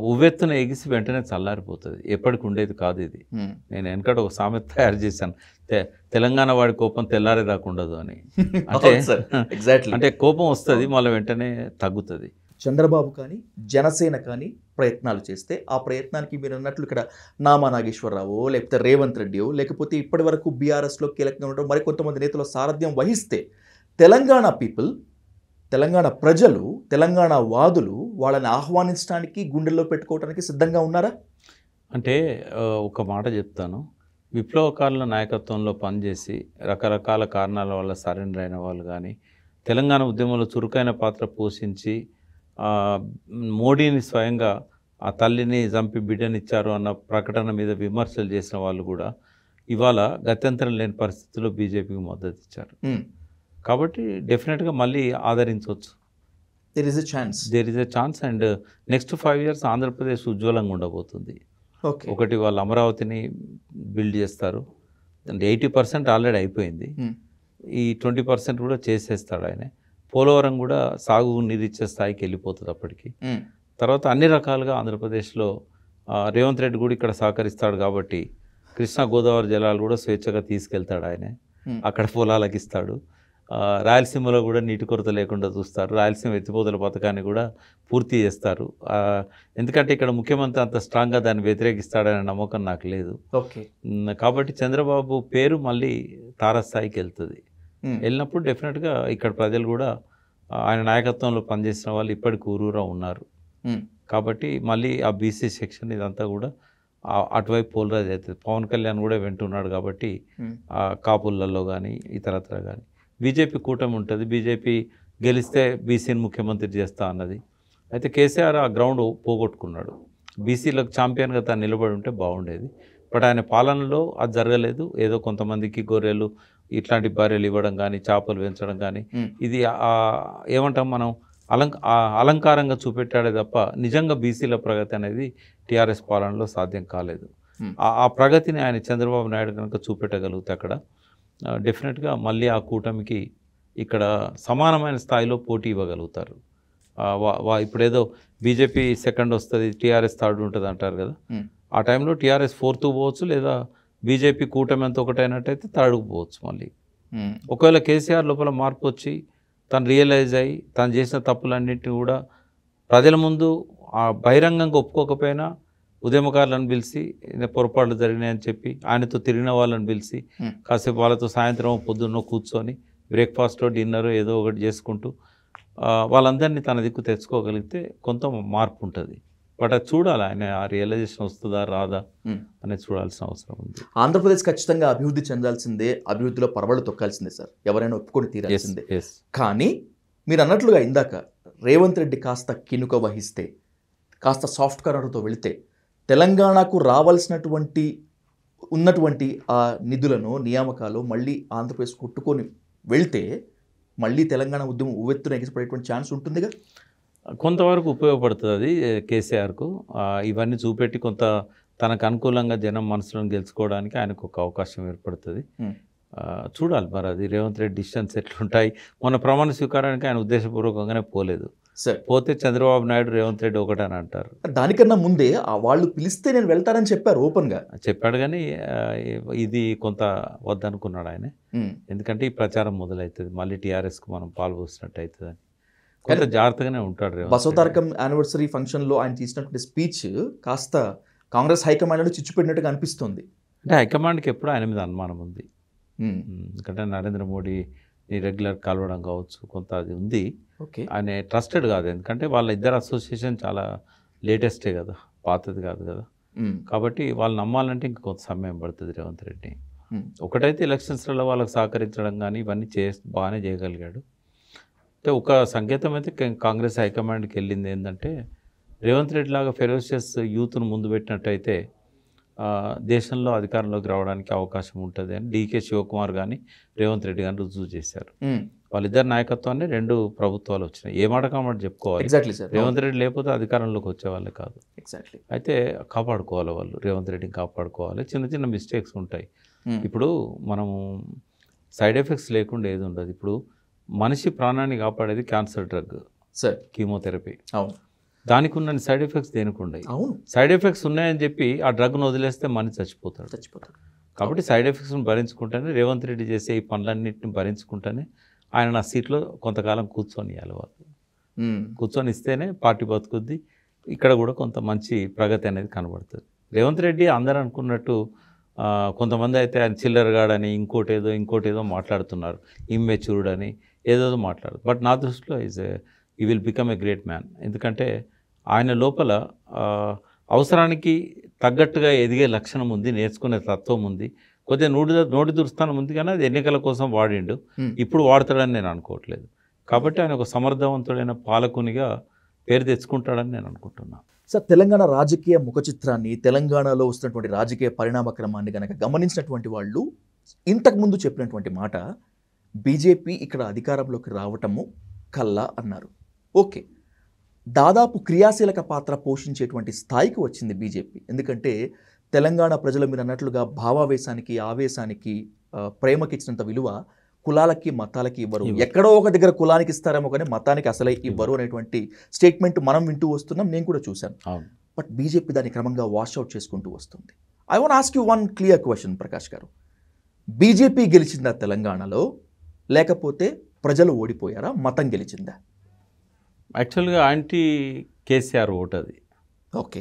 B: ఉవ్వెత్తున ఎగిసి వెంటనే చల్లారిపోతుంది, ఎప్పటికి ఉండేది కాదు ఇది. నేను వెనకట ఒక సామెత తయారు చేశాను, తెలంగాణ వాడి కోపం తెల్లారేదాకా ఉండదు అని. అంటే కోపం వస్తుంది మళ్ళీ వెంటనే తగ్గుతుంది.
A: చంద్రబాబు కానీ జనసేన కానీ ప్రయత్నాలు చేస్తే ఆ ప్రయత్నానికి మీరు అన్నట్లు ఇక్కడ నామా నాగేశ్వరరావు లేకపోతే రేవంత్ రెడ్డియో లేకపోతే ఇప్పటి వరకు బీఆర్ఎస్లో కీలకంగా ఉండడం మరికొంతమంది నేతల సారథ్యం వహిస్తే తెలంగాణ పీపుల్, తెలంగాణ ప్రజలు, తెలంగాణ వాదులు వాళ్ళని ఆహ్వానించడానికి గుండెల్లో పెట్టుకోవడానికి సిద్ధంగా ఉన్నారా?
B: అంటే ఒక మాట చెప్తాను. విప్లవకారుల నాయకత్వంలో పనిచేసి రకరకాల కారణాల వల్ల సరెండర్ అయిన వాళ్ళు కానీ, తెలంగాణ ఉద్యమంలో చురుకైన పాత్ర పోషించి మోడీని స్వయంగా ఆ తల్లిని చంపి బిడ్డనిచ్చారు అన్న ప్రకటన మీద విమర్శలు చేసిన వాళ్ళు కూడా ఇవాళ గత్యంతరం లేని పరిస్థితుల్లో బీజేపీకి మద్దతు ఇచ్చారు. కాబట్టి డెఫినెట్గా మళ్ళీ ఆదరించవచ్చు.
A: There is a chance
B: and next 5 years Andhra Pradesh ఉజ్వలంగా ఉండబోతుంది. ఒకటి వాళ్ళు అమరావతిని బిల్డ్ చేస్తారు, 80% ఆల్రెడీ అయిపోయింది, ఈ 20% కూడా చేసేస్తాడు ఆయన. పోలవరం కూడా సాగు నీరిచ్చే స్థాయికి వెళ్ళిపోతుంది అప్పటికి. తర్వాత అన్ని రకాలుగా ఆంధ్రప్రదేశ్లో రేవంత్ రెడ్డి కూడా ఇక్కడ సహకరిస్తాడు కాబట్టి కృష్ణా గోదావరి జలాలు కూడా స్వేచ్ఛగా తీసుకెళ్తాడు ఆయన, అక్కడ పొలాలకు ఇస్తాడు. రాయలసీమలో కూడా నీటి కొరత లేకుండా చూస్తారు. రాయలసీమ ఎత్తిపోతల పథకాన్ని కూడా పూర్తి చేస్తారు. ఎందుకంటే ఇక్కడ ముఖ్యమంత్రి అంత స్ట్రాంగ్గా దాన్ని వ్యతిరేకిస్తాడనే నమ్మకం నాకు లేదు. కాబట్టి చంద్రబాబు పేరు మళ్ళీ తారస్థాయికి వెళ్తుంది. వెళ్ళినప్పుడు డెఫినెట్గా ఇక్కడ ప్రజలు కూడా ఆయన నాయకత్వంలో పనిచేసిన వాళ్ళు ఇప్పటికి ఊరూరా ఉన్నారు. కాబట్టి మళ్ళీ ఆ బీసీ సెక్షన్ ఇదంతా కూడా అటువైపు పోలరైజ్ అవుతుంది. పవన్ కళ్యాణ్ కూడా వింటున్నాడు కాబట్టి ఆ కాపులలో కానీ ఇతరత్ర కానీ బీజేపీ కూటమి ఉంటుంది. బీజేపీ గెలిస్తే బీసీని ముఖ్యమంత్రి చేస్తా అన్నది. అయితే కేసీఆర్ ఆ గ్రౌండ్ పోగొట్టుకున్నాడు. బీసీలకు ఛాంపియన్గా తాను నిలబడి ఉంటే బాగుండేది. బట్ ఆయన పాలనలో అది జరగలేదు. ఏదో కొంతమందికి గొర్రెలు ఇట్లాంటి బర్రెలు ఇవ్వడం కానీ, చేపలు పెంచడం కానీ, ఇది ఏమంటాం మనం అలంకారంగా చూపెట్టాడే తప్ప నిజంగా బీసీల ప్రగతి అనేది టీఆర్ఎస్ పాలనలో సాధ్యం కాలేదు. ఆ ప్రగతిని ఆయన చంద్రబాబు నాయుడు కనుక చూపెట్టగలిగితే అక్కడ డెఫినెట్గా మళ్ళీ ఆ కూటమికి ఇక్కడ సమానమైన స్థాయిలో పోటీ ఇవ్వగలుగుతారు. ఇప్పుడేదో బీజేపీ సెకండ్ వస్తుంది, టీఆర్ఎస్ థర్డ్ ఉంటుంది అంటారు కదా, ఆ టైంలో టీఆర్ఎస్ 4th పోవచ్చు, లేదా బీజేపీ కూటమి అంత ఒకటైనట్టయితే థర్డ్కు పోవచ్చు. మళ్ళీ ఒకవేళ కేసీఆర్ లోపల మార్పు వచ్చి తను రియలైజ్ అయ్యి తను చేసిన తప్పులన్నింటినీ కూడా ప్రజల ముందు బహిరంగంగా ఒప్పుకోకపోయినా ఉద్యమకారులను పిలిచి పొరపాట్లు జరిగినాయని చెప్పి ఆయనతో తిరిగిన వాళ్ళని పిలిచి కాసేపు వాళ్ళతో సాయంత్రం పొద్దున్న కూర్చొని బ్రేక్ఫాస్టో డిన్నర్ ఏదో ఒకటి చేసుకుంటూ వాళ్ళందరినీ తన దిక్కు తెచ్చుకోగలిగితే కొంత మార్పు ఉంటుంది. బట్ అది చూడాలి, ఆయన ఆ రియలైజేషన్ వస్తుందా రాదా అనేది చూడాల్సిన అవసరం ఉంది.
A: ఆంధ్రప్రదేశ్ ఖచ్చితంగా అభివృద్ధి చెందాల్సిందే, అభివృద్ధిలో పరవళ్ళు తొక్కాల్సిందే సార్, ఎవరైనా ఒప్పుకొని తీరాల్సిందే. కానీ మీరు అన్నట్లుగా ఇందాక రేవంత్ రెడ్డి కాస్త కినుక వహిస్తే, కాస్త సాఫ్ట్ కార్నర్తో వెళితే తెలంగాణకు ఉన్నటువంటి ఆ నిధులను నియామకాలు మళ్ళీ ఆంధ్రప్రదేశ్ కొట్టుకొని వెళ్తే మళ్ళీ తెలంగాణ ఉద్యమం ఉవ్వెత్తున ఎగిసిపడేటువంటి ఛాన్స్ ఉంటుందిగా.
B: కొంతవరకు ఉపయోగపడుతుంది అది కేసీఆర్కు. ఇవన్నీ చూపెట్టి కొంత తనకు అనుకూలంగా జనం మనసులను గెలుచుకోవడానికి ఆయనకు ఒక అవకాశం ఏర్పడుతుంది. చూడాలి మరి అది రేవంత్ రెడ్డి డిసిషన్స్ ఎట్లుంటాయి. మొన్న ప్రమాణ స్వీకారానికి ఆయన ఉద్దేశపూర్వకంగానే పోలేదు. పోతే చంద్రబాబు నాయుడు రేవంత్ రెడ్డి ఒకటని అంటారు.
A: దానికన్నా ముందే వాళ్ళు పిలిస్తే నేను వెళ్తానని చెప్పారు, ఓపెన్గా
B: చెప్పాడు. కానీ ఇది కొంత వద్దనుకున్నాడు ఆయన. ఎందుకంటే ఈ ప్రచారం మొదలవుతుంది, మళ్ళీ టీఆర్ఎస్కు మనం పాల్పోసినట్టు అవుతుంది అని కొంత జాగ్రత్తగానే ఉంటాడు.
A: బసవతారకం యానివర్సరీ ఫంక్షన్లో ఆయన చేసినటువంటి స్పీచ్ కాస్త కాంగ్రెస్ హైకమాండ్ చిచ్చుపెట్టినట్టుగా అనిపిస్తుంది.
B: అంటే హైకమాండ్కి ఎప్పుడు ఆయన మీద అనుమానం ఉంది. ఎందుకంటే నరేంద్ర మోడీ రెగ్యులర్ కలవడం కావచ్చు, కొంత అది ఉంది. ఆయన ట్రస్టెడ్ కాదు, ఎందుకంటే వాళ్ళ ఇద్దరు అసోసియేషన్ చాలా లేటెస్టే కదా, పాతది కాదు కదా. కాబట్టి వాళ్ళు నమ్మాలంటే ఇంక కొంత సమయం పడుతుంది రేవంత్ రెడ్డి. ఒకటైతే ఎలక్షన్స్లలో వాళ్ళకి సహకరించడం కానీ ఇవన్నీ బాగానే చేయగలిగాడు. అంటే ఒక సంకేతం అయితే కాంగ్రెస్ హైకమాండ్కి వెళ్ళింది ఏంటంటే, రేవంత్ రెడ్డి లాగా ఫెరోషియస్ యూత్ను ముందు పెట్టినట్టయితే దేశంలో అధికారంలోకి రావడానికి అవకాశం ఉంటుంది అని డీకే శివకుమార్ కానీ రేవంత్ రెడ్డి కానీ రుజువు చేశారు. వాళ్ళిద్దరు నాయకత్వాన్ని 2 ప్రభుత్వాలు వచ్చినాయి. ఏ మాట కామాట చెప్పుకోవాలి. రేవంత్ రెడ్డి లేకపోతే అధికారంలోకి వచ్చేవాళ్ళే కాదు. అయితే కాపాడుకోవాలి వాళ్ళు, రేవంత్ రెడ్డిని కాపాడుకోవాలి. చిన్న చిన్న మిస్టేక్స్ ఉంటాయి. ఇప్పుడు మనము సైడ్ ఎఫెక్ట్స్ లేకుండా ఏది ఉండదు. ఇప్పుడు మనిషి ప్రాణాన్ని కాపాడేది క్యాన్సర్ డ్రగ్, కీమోథెరపీ. దానికి ఉన్న సైడ్ ఎఫెక్ట్స్ దేనికి ఉన్నాయి? సైడ్ ఎఫెక్ట్స్ ఉన్నాయని చెప్పి ఆ డ్రగ్ను వదిలేస్తే మనిషి చచ్చిపోతాడు. కాబట్టి సైడ్ ఎఫెక్ట్స్ని భరించుకుంటేనే రేవంత్ రెడ్డి చేసే ఈ పనులన్నింటిని భరించుకుంటేనే ఆయన నా సీట్లో కొంతకాలం కూర్చొని వాళ్ళు. కూర్చొని ఇస్తేనే పార్టీ బతుకుద్ది, ఇక్కడ కూడా కొంత మంచి ప్రగతి అనేది కనబడుతుంది. రేవంత్ రెడ్డి అందరూ అనుకున్నట్టు కొంతమంది అయితే ఆయన చిల్లరగాడని ఇంకోటేదో మాట్లాడుతున్నారు, ఇమ్మెచ్యూర్డ్ అని ఏదేదో మాట్లాడు. బట్ నా దృష్టిలో ఈ will become a great man. ఎందుకంటే ఆయన లోపల అవసరానికి తగ్గట్టుగా ఎదిగే లక్షణం ఉంది, నేర్చుకునే తత్వం ఉంది, కొద్దిగా నోటి దుర్స్థానం ఉంది, కానీ అది ఎన్నికల కోసం వాడిండు, ఇప్పుడు వాడతాడని నేను అనుకోవట్లేదు. కాబట్టి ఆయన ఒక సమర్థవంతుడైన పాలకునిగా పేరు తెచ్చుకుంటాడని నేను అనుకుంటున్నాను.
A: సార్, తెలంగాణ రాజకీయ ముఖ చిత్రాన్ని, తెలంగాణలో వస్తున్నటువంటి రాజకీయ పరిణామక్రమాన్ని కనుక గమనించినటువంటి వాళ్ళు ఇంతకుముందు చెప్పినటువంటి మాట, బీజేపీ ఇక్కడ అధికారంలోకి రావటము కల్లా అన్నారు. ఓకే, దాదాపు క్రియాశీలక పాత్ర పోషించేటువంటి స్థాయికి వచ్చింది బీజేపీ. ఎందుకంటే తెలంగాణ ప్రజలు మీరు అన్నట్లుగా భావావేశానికి, ఆవేశానికి, ప్రేమకి ఇచ్చినంత విలువ కులాలకి, మతాలకి ఇవ్వరు. ఎక్కడో ఒక దగ్గర కులానికి ఇస్తారేమో కానీ మతానికి అసలే ఇవ్వరు అనేటువంటి స్టేట్మెంట్ మనం వింటూ వస్తున్నాం, నేను కూడా చూశాను. బట్ బీజేపీ దాన్ని క్రమంగా వాష్అవుట్ చేసుకుంటూ వస్తుంది. I want ask you one clear question Prakash గారు. బీజేపీ గెలిచిందా తెలంగాణలో, లేకపోతే ప్రజలు ఓడిపోయారా, మతం గెలిచిందా?
B: యాక్చువల్గా యాంటీ కేసీఆర్ ఓటు అది.
A: ఓకే,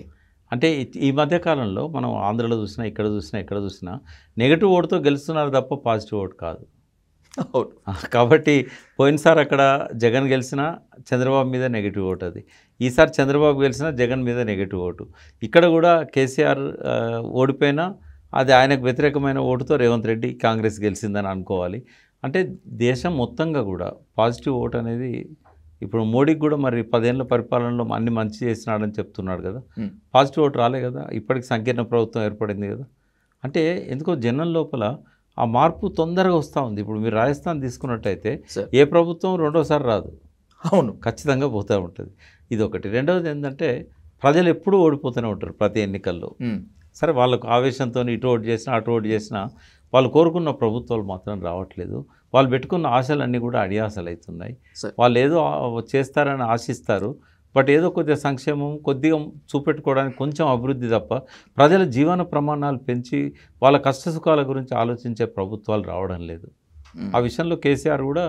B: అంటే ఈ మధ్యకాలంలో మనం ఆంధ్రలో చూసినా, ఎక్కడ చూసినా నెగిటివ్ ఓటుతో గెలుస్తున్నారు తప్ప పాజిటివ్ ఓటు కాదు. కాబట్టి పోయినసారి అక్కడ జగన్ గెలిచినా చంద్రబాబు మీద నెగిటివ్ ఓటు అది, ఈసారి చంద్రబాబు గెలిచినా జగన్ మీద నెగిటివ్ ఓటు. ఇక్కడ కూడా కేసీఆర్ ఓడిపోయినా అది ఆయనకు వ్యతిరేకమైన ఓటుతో రేవంత్ రెడ్డి కాంగ్రెస్ గెలిచిందని అనుకోవాలి. అంటే దేశం మొత్తంగా కూడా పాజిటివ్ ఓటు అనేది, ఇప్పుడు మోడీకి కూడా మరి 10 ఏళ్ల పరిపాలనలో అన్ని మంచి చేసినాడని చెప్తున్నాడు కదా, పాజిటివ్ ఓటు రాలే కదా, ఇప్పటికి సంకీర్ణ ప్రభుత్వం ఏర్పడింది కదా. అంటే ఎందుకో జనం లోపల ఆ మార్పు తొందరగా వస్తూ ఉంది. ఇప్పుడు మీరు రాజస్థాన్ తీసుకున్నట్టయితే ఏ ప్రభుత్వం రెండోసారి రాదు,
A: అవును,
B: ఖచ్చితంగా పోతూ ఉంటుంది. ఇది ఒకటి. రెండవది ఏంటంటే ప్రజలు ఎప్పుడూ ఓడిపోతూనే ఉంటారు ప్రతి ఎన్నికల్లో. సరే, వాళ్ళకు ఆవేశంతో ఇటు ఓటు చేసినా అటు ఓటు చేసినా వాళ్ళు కోరుకున్న ప్రభుత్వాలు మాత్రం రావట్లేదు. వాళ్ళు పెట్టుకున్న ఆశలన్నీ కూడా అడియాసలు అవుతున్నాయి. వాళ్ళు ఏదో చేస్తారని ఆశిస్తారు, బట్ ఏదో కొద్దిగా సంక్షేమం కొద్దిగా చూపెట్టుకోవడానికి కొంచెం అభివృద్ధి తప్ప ప్రజల జీవన ప్రమాణాలు పెంచి వాళ్ళ కష్టసుఖాల గురించి ఆలోచించే ప్రభుత్వాలు రావడం లేదు. ఆ విషయంలో కేసీఆర్ కూడా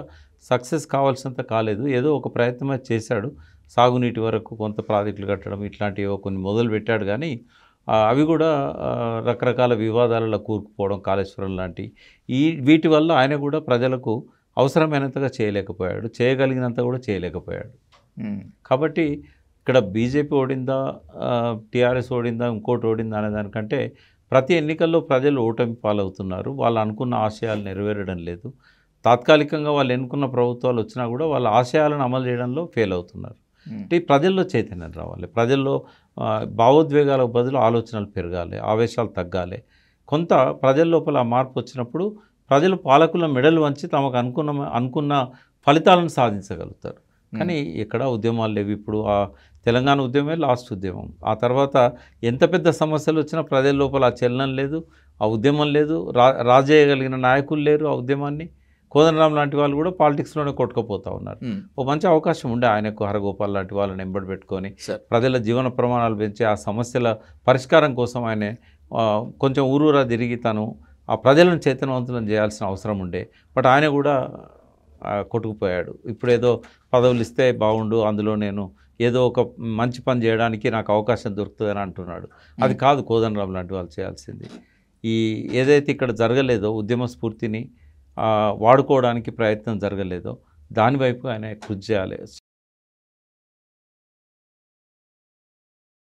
B: సక్సెస్ కావాల్సినంత కాలేదు, ఏదో ఒక ప్రయత్నమే చేశాడు. సాగునీటి వరకు కొంత ప్రాజెక్టులు కట్టడం ఇట్లాంటివి కొన్ని మొదలు పెట్టాడు, కానీ అవి కూడా రకరకాల వివాదాలలో కూరుకుపోవడం, కాళేశ్వరం లాంటి వీటి వల్ల ఆయన కూడా ప్రజలకు అవసరమైనంతగా చేయలేకపోయాడు, చేయగలిగినంత కూడా చేయలేకపోయాడు. కాబట్టి ఇక్కడ బీజేపీ ఓడిందా, టీఆర్ఎస్ ఓడిందా, ఇంకోటి ఓడిందా అనే దానికంటే ప్రతి ఎన్నికల్లో ప్రజలు ఓటమి పాలవుతున్నారు. వాళ్ళు అనుకున్న ఆశయాలు నెరవేరడం లేదు. తాత్కాలికంగా వాళ్ళు ఎన్నుకున్న ప్రభుత్వాలు వచ్చినా కూడా వాళ్ళ ఆశయాలను అమలు చేయడంలో ఫెయిల్ అవుతున్నారు. అంటే ప్రజల్లో చైతన్యం రావాలి, ప్రజల్లో భావోద్వేగాలకు బదులు ఆలోచనలు పెరగాలి, ఆవేశాలు తగ్గాలి. కొంత ప్రజల లోపల మార్పు వచ్చినప్పుడు ప్రజలు పాలకుల మెడలు వంచి తమకు అనుకున్న ఫలితాలను సాధించగలుగుతారు. కానీ ఎక్కడ ఉద్యమాలు లేవు. ఇప్పుడు ఆ తెలంగాణ ఉద్యమే లాస్ట్ ఉద్యమం. ఆ తర్వాత ఎంత పెద్ద సమస్యలు వచ్చినా ప్రజల లోపల ఆ చలనం లేదు, ఆ ఉద్యమం లేదు, రాజేయగలిగిన నాయకులు లేరు. ఆ ఉద్యమాన్ని కోదండరాం లాంటి వాళ్ళు కూడా పాలిటిక్స్లోనే కొట్టుకుపోతూ ఉన్నారు. ఓ మంచి అవకాశం ఉండే ఆయనకు, హరగోపాల్ లాంటి వాళ్ళని ఎంబడి పెట్టుకొని ప్రజల జీవన ప్రమాణాలు పెంచి ఆ సమస్యల పరిష్కారం కోసం ఆయన కొంచెం ఊరూరా తిరిగి తను ఆ ప్రజలను చైతన్యవంతులను చేయాల్సిన అవసరం ఉండే. బట్ ఆయన కూడా కొట్టుకుపోయాడు. ఇప్పుడు ఏదో పదవులు ఇస్తే బాగుండు, అందులో నేను ఏదో ఒక మంచి పని చేయడానికి నాకు అవకాశం దొరుకుతుందని అంటున్నాడు. అది కాదు కోదండరాం లాంటి వాళ్ళు చేయాల్సింది. ఏదైతే ఇక్కడ జరగలేదో, ఉద్యమ స్ఫూర్తిని వాడుకోవడానికి ప్రయత్నం జరగలేదో దానివైపు ఆయన కృషి చేయాలి.